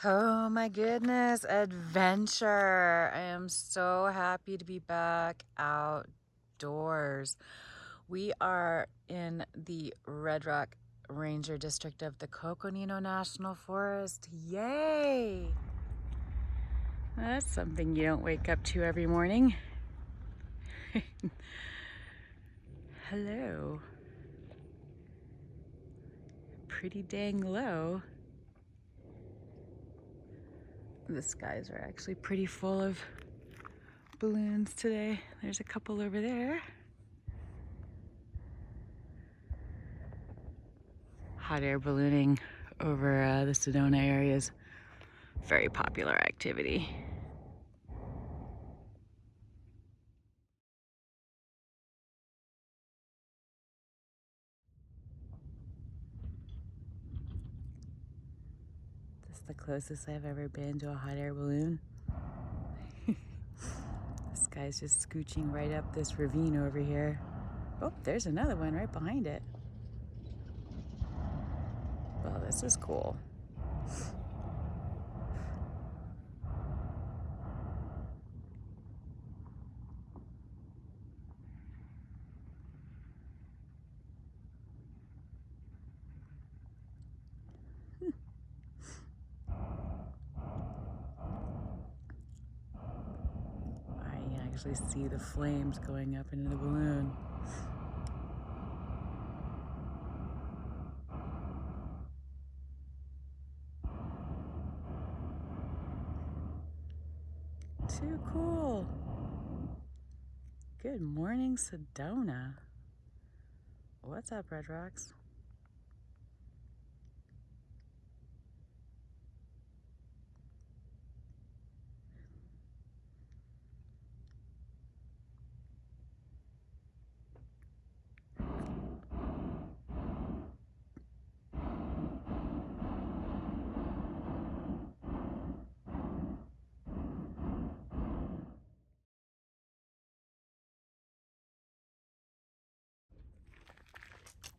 Oh my goodness, adventure. I am so happy to be back outdoors. We are in the Red Rock Ranger District of the Coconino National Forest. Yay! That's something you don't wake up to every morning. Hello. Pretty dang low. The skies are actually pretty full of balloons today. There's a couple over there. Hot air ballooning over the Sedona area is very popular activity. This is the closest I've ever been to a hot air balloon. This guy's just scooching right up this ravine over here. Oh, there's another one right behind it. Well, this is cool. I can actually see the flames going up into the balloon. Too cool. Good morning, Sedona. What's up, Red Rocks?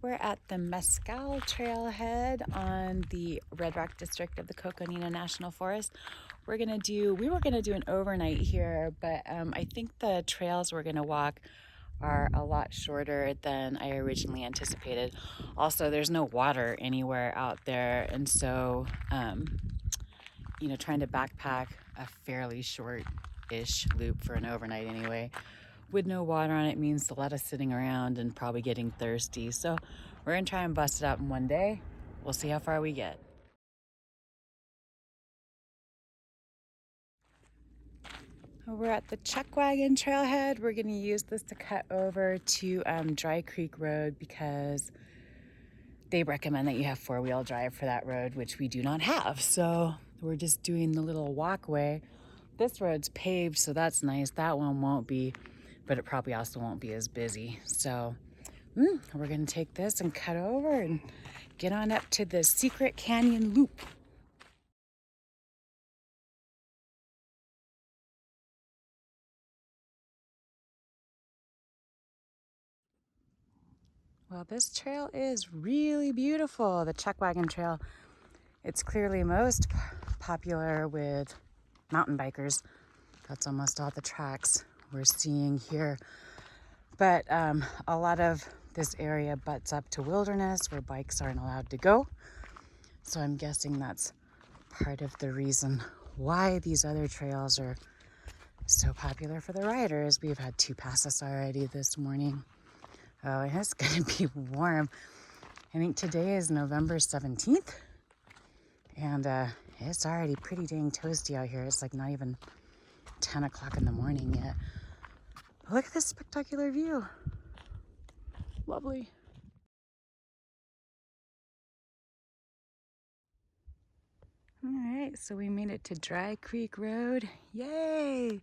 We're at the Mescal Trailhead on the Red Rock District of the Coconino National Forest. We were gonna do an overnight here, but I think the trails we're gonna walk are a lot shorter than I originally anticipated. Also, there's no water anywhere out there, and so trying to backpack a fairly short-ish loop for an overnight anyway with no water on it means a lot of sitting around and probably getting thirsty. So we're gonna try and bust it out in one day. We'll see how far we get. We're at the Chuck Wagon Trailhead. We're gonna use this to cut over to Dry Creek Road because they recommend that you have four-wheel drive for that road, which we do not have. So we're just doing the little walkway. This road's paved, so that's nice. That one won't be, but it probably also won't be as busy. So we're gonna take this and cut over and get on up to the Secret Canyon Loop. Well, this trail is really beautiful, the Chuck Wagon Trail. It's clearly most popular with mountain bikers. That's almost all the tracks we're seeing here. But a lot of this area butts up to wilderness where bikes aren't allowed to go. So I'm guessing that's part of the reason why these other trails are so popular for the riders. We've had 2 passes already this morning. Oh, and it's gonna be warm. I think today is November 17th. And it's already pretty dang toasty out here. It's like not even 10 o'clock in the morning yet. Look at this spectacular view. Lovely. All right, so we made it to Dry Creek Road. Yay!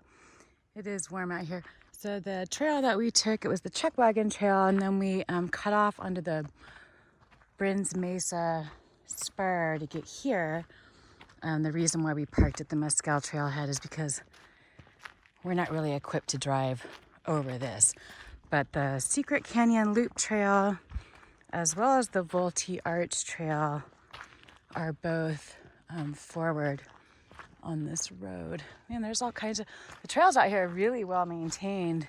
It is warm out here. So the trail that we took, it was the Chuck Wagon Trail, and then we cut off onto the Brins Mesa spur to get here. The reason why we parked at the Mescal Trailhead is because we're not really equipped to drive over this. But the Secret Canyon Loop Trail, as well as the Volti Arch Trail, are both forward on this road. Man, there's all kinds of, the trails out here are really well maintained.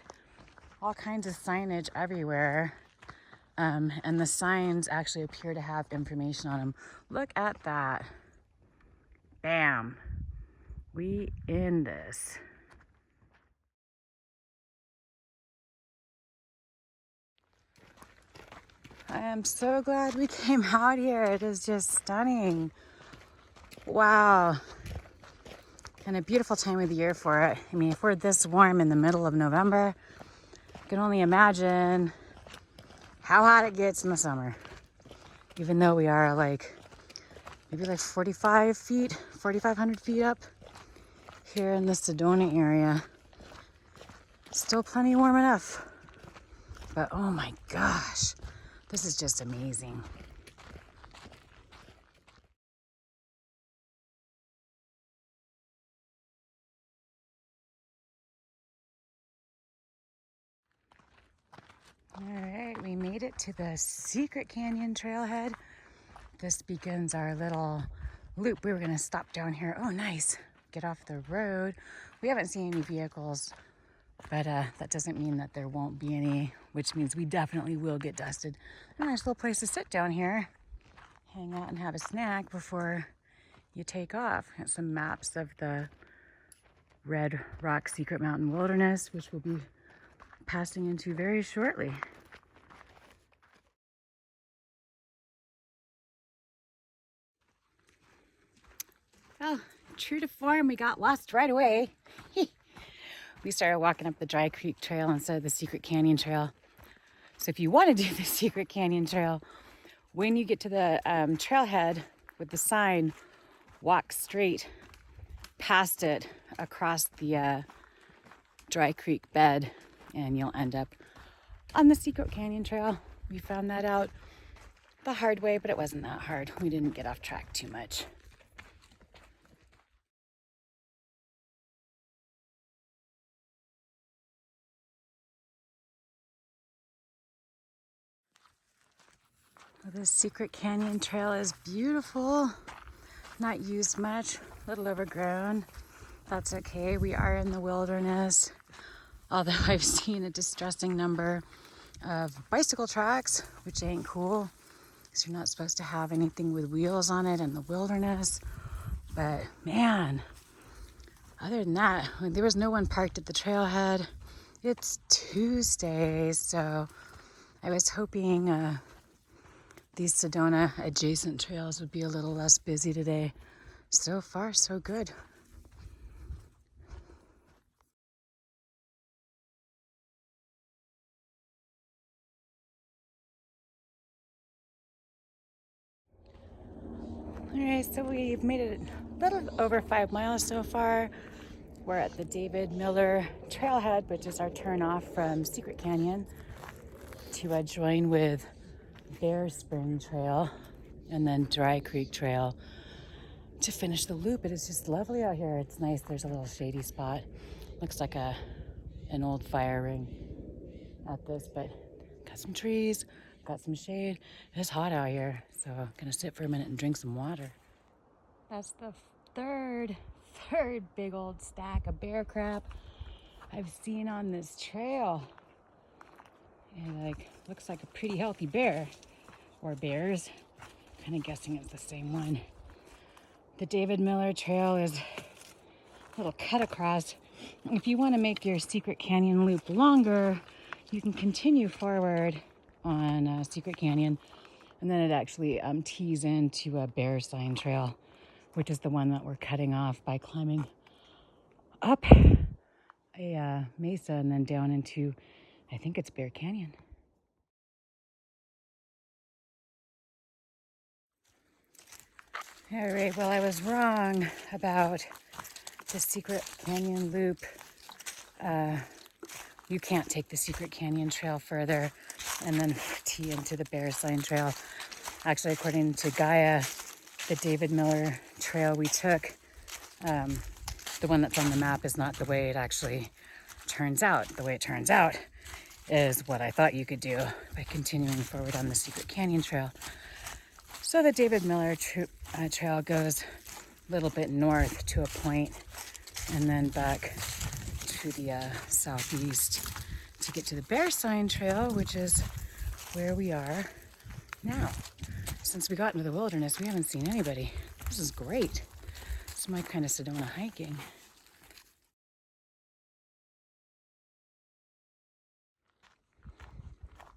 All kinds of signage everywhere. And the signs actually appear to have information on them. Look at that. Bam. We in this. I am so glad we came out here. It is just stunning. Wow. And a beautiful time of the year for it. I mean, if we're this warm in the middle of November, I can only imagine how hot it gets in the summer. Even though we are like, maybe like 4,500 feet up here in the Sedona area. Still plenty warm enough. But oh my gosh, this is just amazing. All right, we made it to the Secret Canyon Trailhead. This begins our little loop. We were gonna stop down here. Oh, nice. Get off the road. We haven't seen any vehicles, but that doesn't mean that there won't be any, which means we definitely will get dusted. A nice little place to sit down here, hang out and have a snack before you take off. Got some maps of the Red Rock Secret Mountain Wilderness, which we'll be passing into very shortly. Well, true to form, we got lost right away. We started walking up the Dry Creek Trail instead of the Secret Canyon Trail. So if you want to do the Secret Canyon Trail, when you get to the trailhead with the sign, walk straight past it across the Dry Creek bed, and you'll end up on the Secret Canyon Trail. We found that out the hard way, but it wasn't that hard. We didn't get off track too much. The Secret Canyon Trail is beautiful. Not used much, a little overgrown. That's okay, we are in the wilderness. Although I've seen a distressing number of bicycle tracks, which ain't cool, because you're not supposed to have anything with wheels on it in the wilderness. But man, other than that, there was no one parked at the trailhead. It's Tuesday, so I was hoping these Sedona adjacent trails would be a little less busy today. So far, so good. All right, so we've made it a little over 5 miles so far. We're at the David Miller Trailhead, which is our turn off from Secret Canyon to join with Bear Spring Trail and then Dry Creek Trail to finish the loop. It is just lovely out here. It's nice. There's a little shady spot. Looks like an old fire ring at this, but got some trees, got some shade. It's hot out here, so I'm gonna sit for a minute and drink some water. That's the third big old stack of bear crap I've seen on this trail. And looks like a pretty healthy bear, or bears. Kind of guessing it's the same one. The David Miller Trail is a little cut across. If you want to make your Secret Canyon loop longer, you can continue forward on Secret Canyon, and then it actually tees into a Bear Sign Trail, which is the one that we're cutting off by climbing up a mesa and then down into, I think it's Bear Canyon. All right, well, I was wrong about the Secret Canyon loop. You can't take the Secret Canyon Trail further and then tee into the Bear Sign Trail. Actually, according to Gaia, the David Miller Trail we took, the one that's on the map is not the way it actually turns out. The way it turns out is what I thought you could do by continuing forward on the Secret Canyon Trail. So the David Miller Trail goes little bit north to a point, and then back to the southeast to get to the Bear Sign Trail, which is where we are now. Since we got into the wilderness, we haven't seen anybody. This is great. It's my kind of Sedona hiking.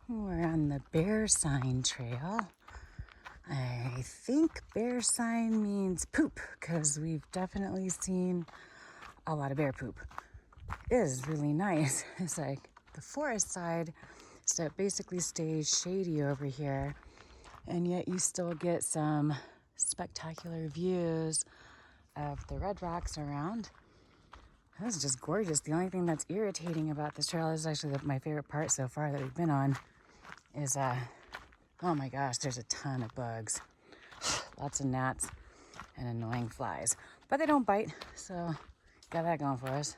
We're on the Bear Sign Trail. I think bear sign means poop, because we've definitely seen a lot of bear poop. It is really nice. It's like the forest side, so it basically stays shady over here, and yet you still get some spectacular views of the red rocks around. This is just gorgeous. The only thing that's irritating about this trail is actually my favorite part so far that we've been on is oh my gosh, there's a ton of bugs. Lots of gnats and annoying flies. But they don't bite, so got that going for us.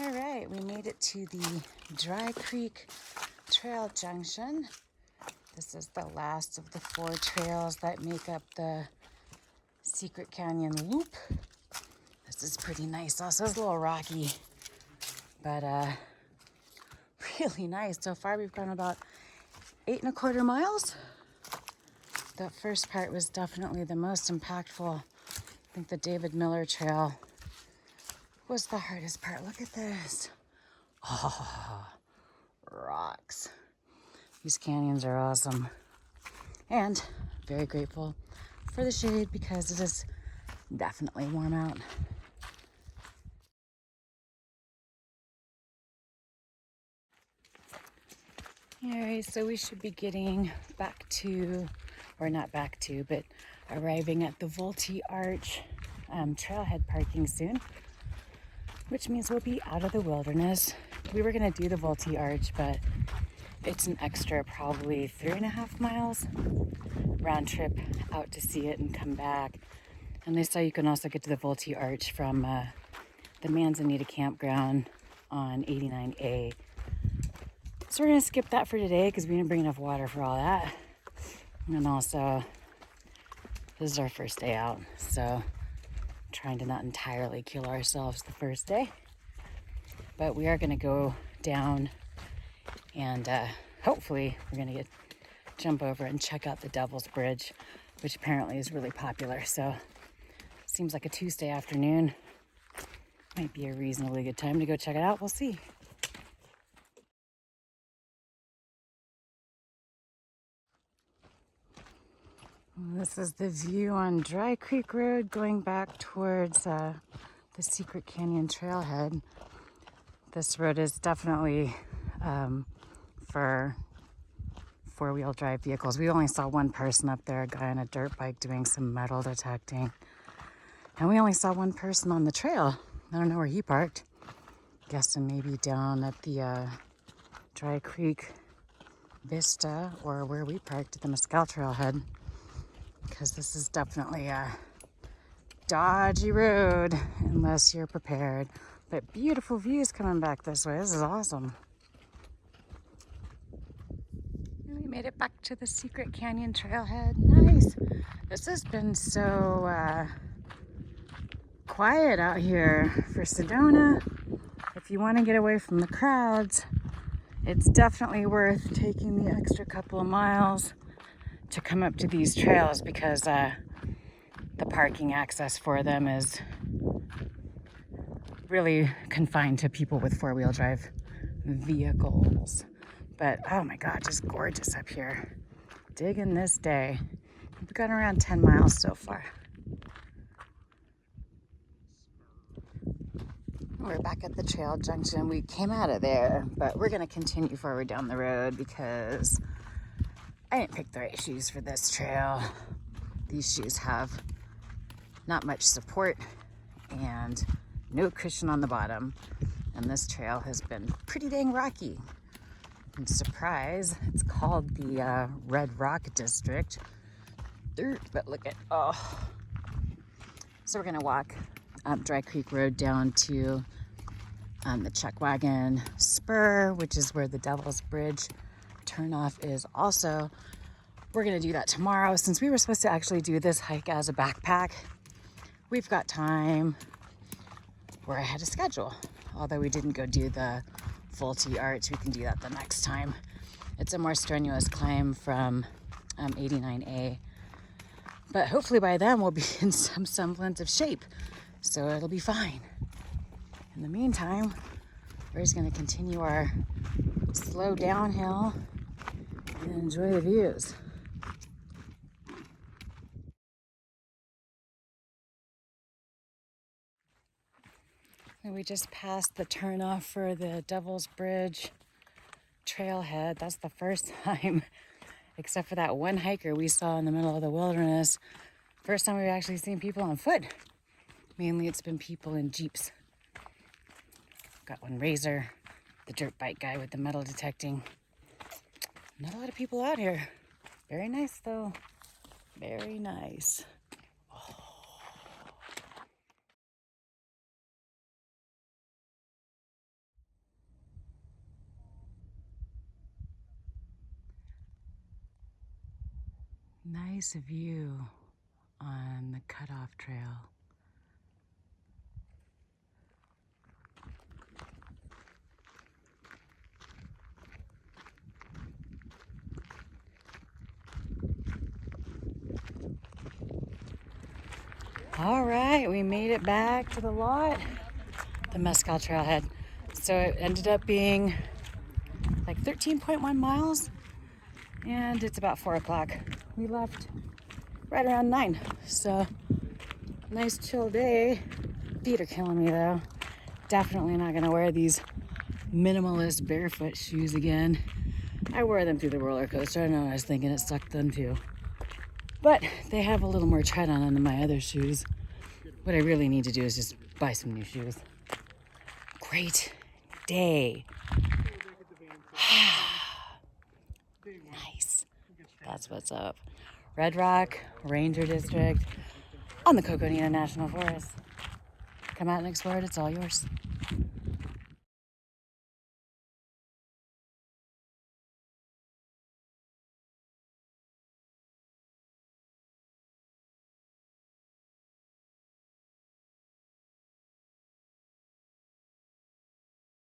All right, we made it to the Dry Creek Trail Junction. This is the last of the 4 trails that make up the Secret Canyon Loop. This is pretty nice. Also, it's a little rocky, but really nice. So far, we've gone about 8.25 miles. That first part was definitely the most impactful. I think the David Miller Trail was the hardest part. Look at this. Oh, rocks. These canyons are awesome. And very grateful for the shade because it is definitely warm out. All right, so we should be getting back to, or not back to, but arriving at the Vultee Arch trailhead parking soon, which means we'll be out of the wilderness. We were gonna do the Vultee Arch, but it's an extra probably 3.5 miles round trip out to see it and come back. And they say you can also get to the Vultee Arch from the Manzanita campground on 89A. So we're gonna skip that for today because we didn't bring enough water for all that. And also, this is our first day out, so trying to not entirely kill ourselves the first day. But we are gonna go down and hopefully we're gonna jump over and check out the Devil's Bridge, which apparently is really popular. So seems like a Tuesday afternoon might be a reasonably good time to go check it out. We'll see. This is the view on Dry Creek Road going back towards the Secret Canyon Trailhead. This road is definitely for 4-wheel drive vehicles. We only saw one person up there, a guy on a dirt bike doing some metal detecting. And we only saw one person on the trail. I don't know where he parked. Guessing maybe down at the Dry Creek Vista or where we parked at the Mescal Trailhead. Because this is definitely a dodgy road unless you're prepared. But beautiful views coming back this way. This is awesome. We made it back to the Secret Canyon Trailhead. Nice. This has been so quiet out here for Sedona. If you want to get away from the crowds, it's definitely worth taking the extra couple of miles to come up to these trails because the parking access for them is really confined to people with 4-wheel drive vehicles. But oh my God, just gorgeous up here. Digging this day. We've gone around 10 miles so far. We're back at the trail junction. We came out of there, but we're gonna continue forward down the road because I didn't pick the right shoes for this trail. These shoes have not much support and no cushion on the bottom. And this trail has been pretty dang rocky. And surprise, it's called the Red Rock District. But look at, oh. So we're gonna walk up Dry Creek Road down to the Chuck Wagon Spur, which is where the Devil's Bridge turnoff is also. We're gonna do that tomorrow. Since we were supposed to actually do this hike as a backpack, we've got time. We're ahead of schedule. Although we didn't go do the full T arch, we can do that the next time. It's a more strenuous climb from 89A. But hopefully by then we'll be in some semblance of shape. So it'll be fine. In the meantime, we're just gonna continue our slow downhill and enjoy the views. And we just passed the turnoff for the Devil's Bridge Trailhead. That's the first time, except for that one hiker we saw in the middle of the wilderness. First time we've actually seen people on foot. Mainly it's been people in Jeeps. Got one Razor, the dirt bike guy with the metal detecting. Not a lot of people out here. Very nice though. Very nice. Nice view on the cutoff trail. All right, we made it back to the lot, the Mescal Trailhead. So it ended up being like 13.1 miles, and it's about 4 o'clock. We left right around 9, so nice chill day. Feet are killing me though. Definitely not gonna wear these minimalist barefoot shoes again. I wore them through the roller coaster. I know I was thinking it sucked then too. But they have a little more tread on them than my other shoes. What I really need to do is just buy some new shoes. Great day. Nice. That's what's up. Red Rock Ranger District on the Coconina National Forest. Come out and explore it. It's all yours.